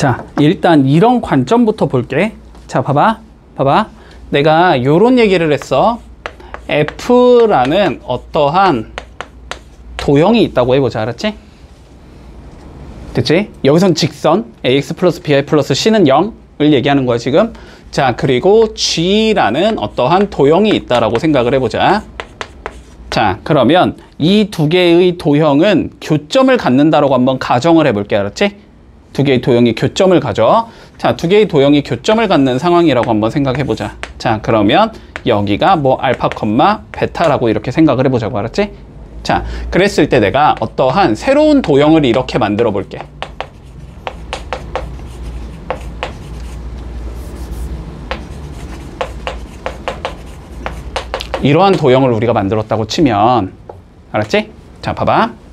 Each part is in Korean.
자, 일단 이런 관점부터 볼게. 자, 봐봐. 내가 요런 얘기를 했어. F라는 어떠한 도형이 있다고 해보자. 알았지? 됐지? 여기선 직선 ax 플러스 bi 플러스 c는 0을 얘기하는 거야 지금. 자, 그리고 G라는 어떠한 도형이 있다라고 생각을 해보자. 자, 그러면 이 두 개의 도형은 교점을 갖는다라고 한번 가정을 해볼게. 알았지? 두 개의 도형이 교점을 가져. 자, 두 개의 도형이 교점을 갖는 상황이라고 한번 생각해보자. 자, 그러면 여기가 뭐 알파, 베타라고 이렇게 생각을 해보자고. 알았지? 자, 그랬을 때 내가 어떠한 새로운 도형을 이렇게 만들어 볼게. 이러한 도형을 우리가 만들었다고 치면, 알았지? 자, 봐봐.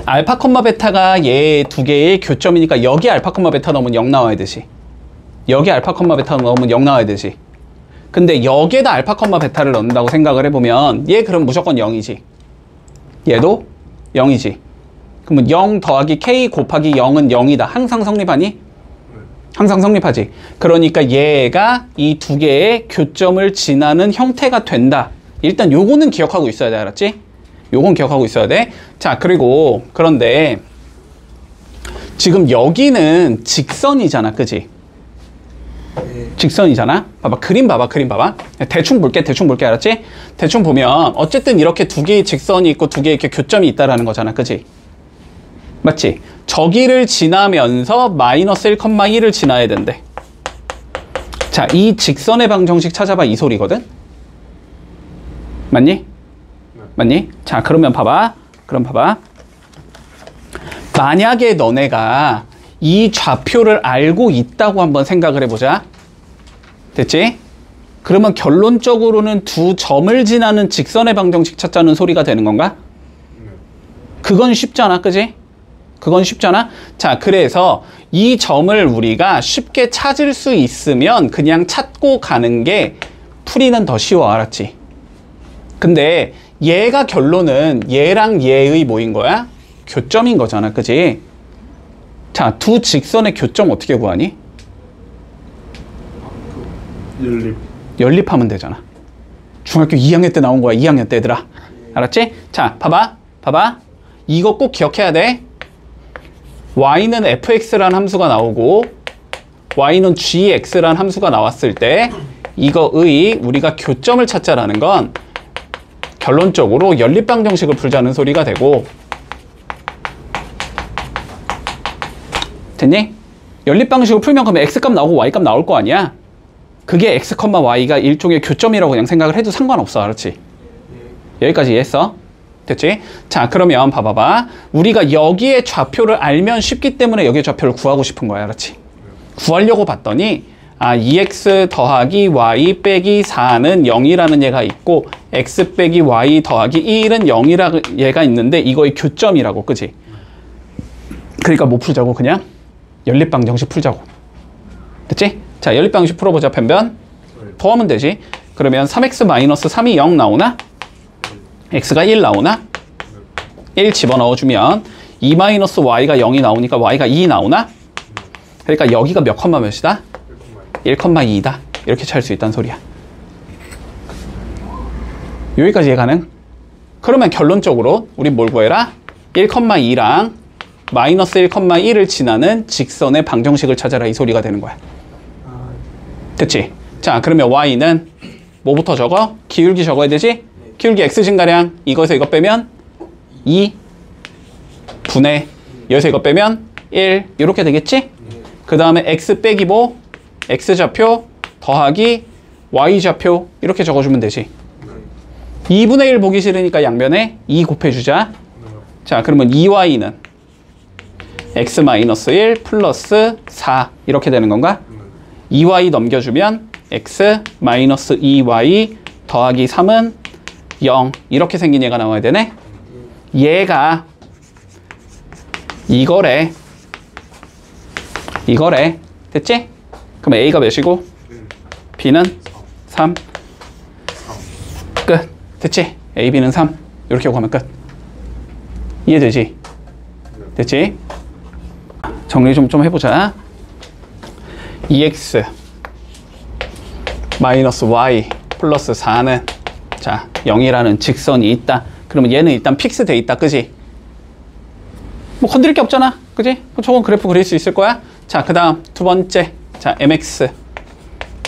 알파, 베타가 얘 두 개의 교점이니까 여기 알파, 베타 넣으면 0 나와야 되지. 여기 알파, 베타 넣으면 0 나와야 되지. 근데 여기에다 알파, 베타를 넣는다고 생각을 해보면 얘 그럼 무조건 0이지. 얘도 0이지. 그러면 0 더하기 k 곱하기 0은 0이다. 항상 성립하니? 항상 성립하지. 그러니까 얘가 이 두 개의 교점을 지나는 형태가 된다. 일단 요거는 기억하고 있어야 돼. 알았지? 요건 기억하고 있어야 돼. 자, 그리고 그런데 지금 여기는 직선이잖아. 그지? 직선이잖아. 봐봐. 그림 봐봐. 대충 볼게. 알았지? 대충 보면 어쨌든 이렇게 두 개의 직선이 있고 두 개의 이렇게 교점이 있다라는 거잖아. 그지? 맞지? 저기를 지나면서 마이너스 1,1을 지나야 된대. 자, 이 직선의 방정식 찾아봐. 이 소리거든? 맞니? 맞니? 자, 그러면 봐봐. 만약에 너네가 이 좌표를 알고 있다고 한번 생각을 해보자. 됐지? 그러면 결론적으로는 두 점을 지나는 직선의 방정식 찾자는 소리가 되는 건가? 그건 쉽잖아. 그지? 그건 쉽잖아. 자, 그래서 이 점을 우리가 쉽게 찾을 수 있으면 그냥 찾고 가는 게 풀이는 더 쉬워. 알았지? 근데 얘가 결론은 얘랑 얘의 뭐인 거야? 교점인 거잖아. 그지? 자, 두 직선의 교점 어떻게 구하니? 연립하면 되잖아. 중학교 2학년 때 나온 거야. 2학년 때 얘들아. 알았지? 자, 봐봐. 이거 꼭 기억해야 돼. y는 fx라는 함수가 나오고 y는 gx라는 함수가 나왔을 때 이거의 우리가 교점을 찾자라는 건 결론적으로 연립방정식을 풀자는 소리가 되고, 됐니? 연립방식을 풀면 그러면 x값 나오고 y값 나올 거 아니야? 그게 x, y가 일종의 교점이라고 그냥 생각을 해도 상관없어. 알았지? 여기까지 이해했어? 됐지? 자, 그러면 봐봐봐. 우리가 여기에 좌표를 알면 쉽기 때문에 여기에 좌표를 구하고 싶은 거야. 알았지? 구하려고 봤더니 2x 더하기 y 빼기 4는 0이라는 얘가 있고 x 빼기 y 더하기 1은 0이라는 얘가 있는데 이거의 교점이라고. 그지? 그러니까 뭐 풀자고? 그냥 연립방정식 풀자고. 됐지? 자, 연립방정식 풀어보자. 변변 더하면 되지. 그러면 3x-3이 0 나오나? x가 1 나오나? 1 집어넣어주면 2-y가 0이 나오니까 y가 2 나오나? 그러니까 여기가 몇 컴마 몇이다? 1,2다. 이렇게 찾을 수 있다는 소리야. 여기까지 이해 가능? 그러면 결론적으로 우리 뭘 구해라? 1,2랑 마이너스 1,1을 지나는 직선의 방정식을 찾아라. 이 소리가 되는 거야. 됐지? 자, 그러면 y는 뭐부터 적어? 기울기 적어야 되지? 기울기 x 증가량, 이거에서 이거 빼면 2 분의 여기서 이거 빼면 1 이렇게 되겠지? 그 다음에 x 빼기 뭐? x좌표 더하기 y좌표 이렇게 적어주면 되지. 2분의 1 보기 싫으니까 양변에 2 곱해주자. 자, 그러면 2y는 x-1 플러스 4 이렇게 되는 건가? 2y 넘겨주면 x-2y 더하기 3은 0 이렇게 생긴 얘가 나와야 되네. 얘가 이거래. 됐지? 그럼 a가 몇이고 b는 3 끝. 됐지? a, b는 3 이렇게 하고 하면 끝. 이해되지? 됐지? 정리 좀 해보자. 2x 마이너스 y 플러스 4는 자 0이라는 직선이 있다. 그러면 얘는 일단 픽스 돼 있다. 그지? 뭐 건드릴 게 없잖아. 그지? 저건 그래프 그릴 수 있을 거야. 자, 그 다음 두 번째. 자, mx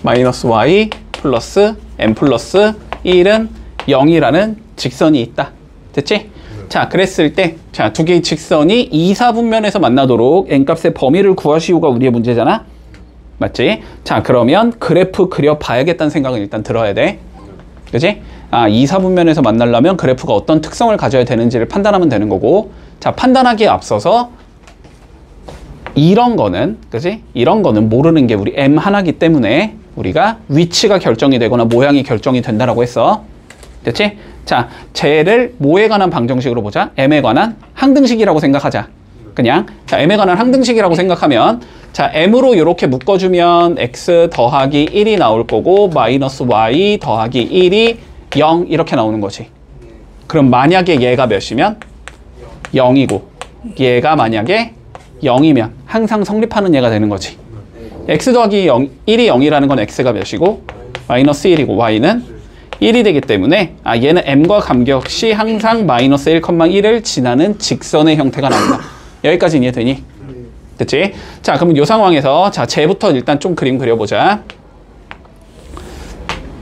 마이너스 y 플러스 m 플러스 1은 0이라는 직선이 있다. 됐지? 자, 그랬을 때, 자, 두 개의 직선이 2, 4분면에서 만나도록 n값의 범위를 구하시오가 우리의 문제잖아? 맞지? 자, 그러면 그래프 그려봐야겠다는 생각은 일단 들어야 돼. 그지? 아, 2, 4분면에서 만나려면 그래프가 어떤 특성을 가져야 되는지를 판단하면 되는 거고, 자, 판단하기에 앞서서 이런 거는, 그지? 이런 거는 모르는 게 우리 m 하나기 때문에 우리가 위치가 결정이 되거나 모양이 결정이 된다라고 했어. 됐지? 자, 쟤를 뭐에 관한 방정식으로 보자. m에 관한 항등식이라고 생각하자. 그냥 자, m에 관한 항등식이라고 생각하면 자, m으로 이렇게 묶어주면 x 더하기 1이 나올 거고 마이너스 y 더하기 1이 0 이렇게 나오는 거지. 그럼 만약에 얘가 몇이면 0이고 얘가 만약에 0이면 항상 성립하는 얘가 되는 거지. x 더하기 0, 1이 0이라는 건 x가 몇이고 마이너스 1이고 y는 1이 되기 때문에 아, 얘는 m과 감격시 항상 마이너스 1,1을 지나는 직선의 형태가 나온다. 여기까지 이해되니? 됐지? 자, 그러면 이 상황에서 자, 쟤부터 일단 좀 그림 그려보자.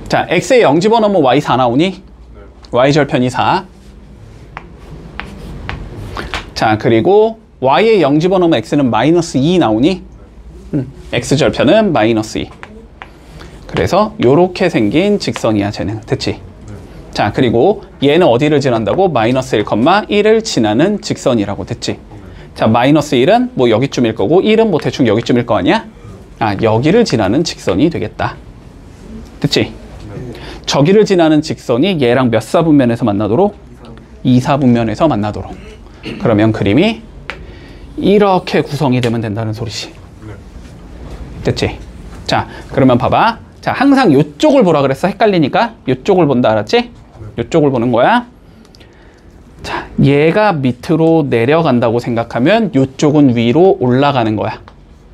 자, x에 0 집어넣으면 y 4 나오니? y 절편이 4. 자, 그리고 y에 0 집어넣으면 x는 마이너스 2 나오니? x 절편은 마이너스 2. 그래서 요렇게 생긴 직선이야, 쟤는. 됐지? 자, 그리고 얘는 어디를 지난다고? 마이너스 1,1을 지나는 직선이라고. 됐지? 자, 마이너스 1은 뭐 여기쯤일 거고 1은 뭐 대충 여기쯤일 거 아니야? 아, 여기를 지나는 직선이 되겠다. 됐지? 저기를 지나는 직선이 얘랑 몇 사분면에서 만나도록? 2, 4분면에서 만나도록. 그러면 그림이 이렇게 구성이 되면 된다는 소리지. 됐지? 자, 그러면 봐봐. 자, 항상 요쪽을 보라 그랬어. 헷갈리니까 요쪽을 본다. 알았지? 요쪽을 보는 거야. 자, 얘가 밑으로 내려간다고 생각하면 요쪽은 위로 올라가는 거야.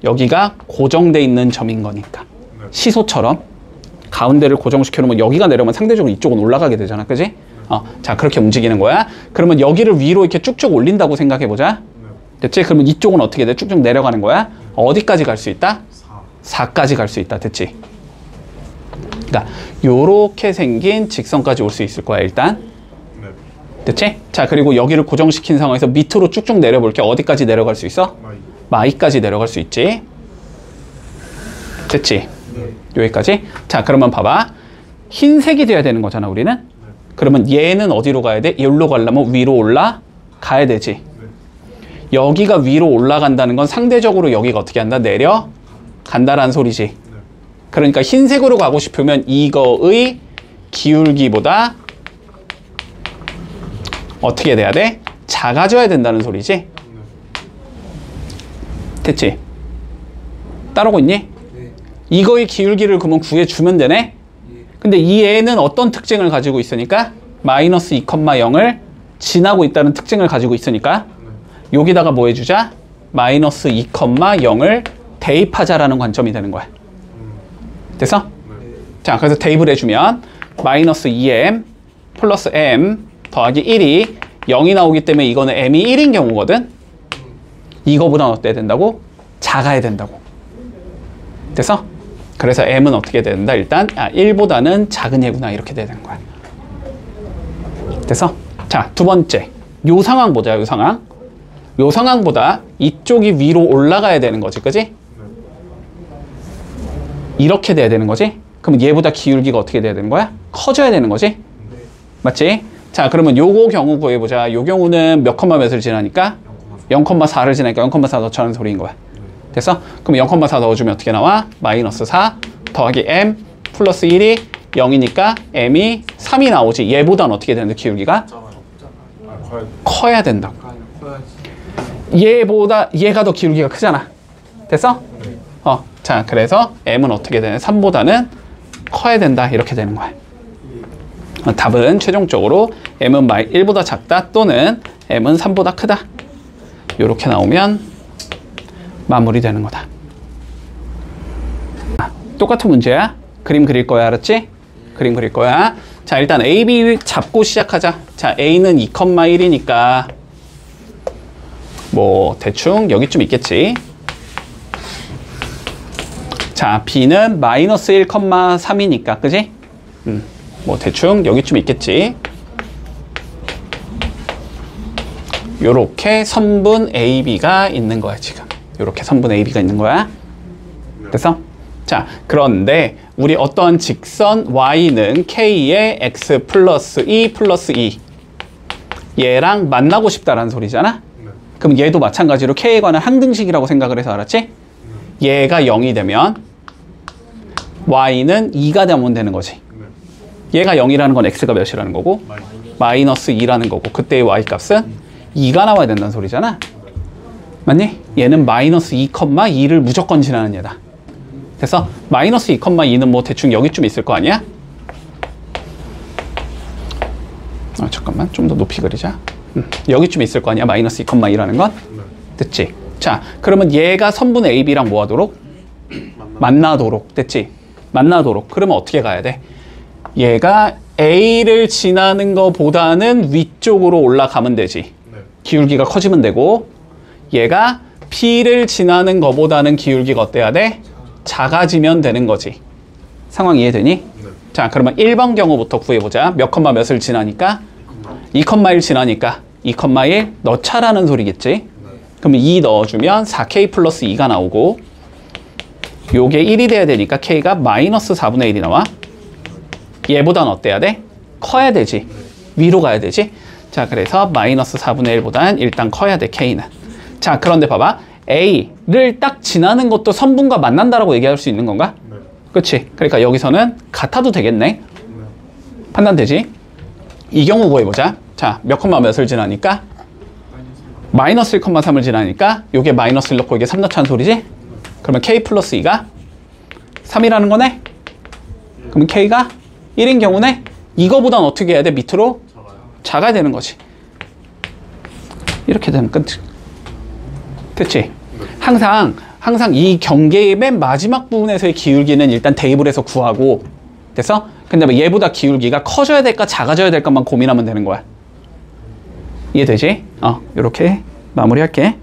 여기가 고정돼 있는 점인 거니까. 시소처럼 가운데를 고정시켜 놓으면 여기가 내려오면 상대적으로 이쪽은 올라가게 되잖아. 그지? 자, 그렇게 움직이는 거야. 그러면 여기를 위로 이렇게 쭉쭉 올린다고 생각해 보자. 됐지? 그러면 이쪽은 어떻게 돼? 쭉쭉 내려가는 거야. 어디까지 갈 수 있다? 4까지 갈 수 있다. 됐지? 그러니까 요렇게 생긴 직선까지 올 수 있을 거야, 일단. 됐지? 자, 그리고 여기를 고정시킨 상황에서 밑으로 쭉쭉 내려볼게. 어디까지 내려갈 수 있어? 마이까지 내려갈 수 있지. 됐지? 여기까지. 자, 그러면 봐봐. 흰색이 돼야 되는 거잖아, 우리는. 그러면 얘는 어디로 가야 돼? 여기로 가려면 위로 올라가야 되지. 여기가 위로 올라간다는 건 상대적으로 여기가 어떻게 한다? 내려간다라는 소리지. 그러니까 흰색으로 가고 싶으면 이거의 기울기보다 어떻게 돼야 돼? 작아져야 된다는 소리지. 됐지? 따라오고 있니? 이거의 기울기를 그러면 구해주면 되네? 근데 이 애는 어떤 특징을 가지고 있으니까? 마이너스 2,0을 지나고 있다는 특징을 가지고 있으니까 여기다가 뭐 해주자? 마이너스 2,0을 대입하자라는 관점이 되는 거야. 됐어? 자, 그래서 대입을 해주면 마이너스 2m 플러스 m 더하기 1이 0이 나오기 때문에 이거는 m이 1인 경우거든? 이거보다는 어때야 된다고? 작아야 된다고. 됐어? 그래서 m은 어떻게 된다? 일단 1보다는 작은 얘구나 이렇게 돼야 되는 거야. 됐어? 자, 두 번째. 요 상황 보자. 요 상황. 요 상황보다 이쪽이 위로 올라가야 되는 거지. 그지? 이렇게 돼야 되는 거지? 그럼 얘보다 기울기가 어떻게 돼야 되는 거야? 커져야 되는 거지? 맞지? 자, 그러면 요거 경우 구해보자. 요 경우는 몇 컴마 몇을 지나니까? 0,4를 지나니까 0,4 넣자는 소리인 거야. 됐어? 그럼 0,4 넣어주면 어떻게 나와? 마이너스 4 더하기 m 플러스 1이 0이니까 m이 3이 나오지. 얘보다는 어떻게 되는데 기울기가? 커야 된다고. 얘보다 얘가 더 기울기가 크잖아. 됐어? 자, 그래서 m은 어떻게 되냐? 3보다는 커야 된다. 이렇게 되는 거야. 답은 최종적으로 m은 1보다 작다 또는 m은 3보다 크다. 이렇게 나오면 마무리되는 거다. 똑같은 문제야. 그림 그릴 거야. 알았지? 그림 그릴 거야. 자, 일단 A, B 잡고 시작하자. 자, A는 2,1이니까 뭐 대충 여기쯤 있겠지. 자, B는 마이너스 1,3이니까 그지? 뭐 대충 여기쯤 있겠지. 요렇게 선분 AB가 있는 거야 지금. 요렇게 선분 AB가 있는 거야. 됐어? 자, 그런데 우리 어떠한 직선 Y는 K의 X 플러스 2 플러스 2 얘랑 만나고 싶다라는 소리잖아? 그럼 얘도 마찬가지로 K에 관한 항등식이라고 생각을 해서 알았지? 얘가 0이 되면 Y는 2가 되면 되는 거지. 얘가 0이라는 건 X가 몇이라는 거고 마이너스 2라는 거고 그때의 Y 값은 2가 나와야 된다는 소리잖아. 맞니? 얘는 마이너스 2,2를 무조건 지나는 얘다. 그래서 마이너스 2,2는 뭐 대충 여기쯤 있을 거 아니야? 잠깐만 좀 더 높이 그리자. 여기쯤 있을 거 아니야? 마이너스 2,2라는 건? 됐지? 자, 그러면 얘가 선분 AB랑 뭐 하도록? 만나도록. 됐지? 만나도록. 그러면 어떻게 가야 돼? 얘가 A를 지나는 거보다는 위쪽으로 올라가면 되지. 기울기가 커지면 되고 얘가 P를 지나는 거보다는 기울기가 어때야 돼? 작아지면 되는 거지. 상황 이해되니? 자, 그러면 1번 경우부터 구해보자. 몇 컴마 몇을 지나니까? 2,1 지나니까 2,1 넣자라는 소리겠지? 그러면 2 넣어주면 4K 플러스 2가 나오고 요게 1이 돼야 되니까 K가 마이너스 4분의 1이 나와. 얘보단 어때야 돼? 커야 되지. 위로 가야 되지. 자, 그래서 마이너스 4분의 1보단 일단 커야 돼, K는. 자, 그런데 봐봐. A를 딱 지나는 것도 선분과 만난다라고 얘기할 수 있는 건가? 그치? 그러니까 여기서는 같아도 되겠네. 판단되지? 이 경우 구해보자. 자, 몇 컴마 몇을 지나니까? 마이너스 1,3을 지나니까 요게 마이너스 1 넣고 이게 3 넣자는 소리지? 그러면 K 플러스 2가 3이라는 거네? 그러면 K가 1인 경우네? 이거보단 어떻게 해야 돼? 밑으로? 작아야 되는 거지. 이렇게 되면 끝. 됐지? 항상 이 경계의 맨 마지막 부분에서의 기울기는 일단 대입을 해서 구하고 됐어? 근데 뭐 얘보다 기울기가 커져야 될까 작아져야 될까만 고민하면 되는 거야. 이해되지? 이렇게 마무리할게.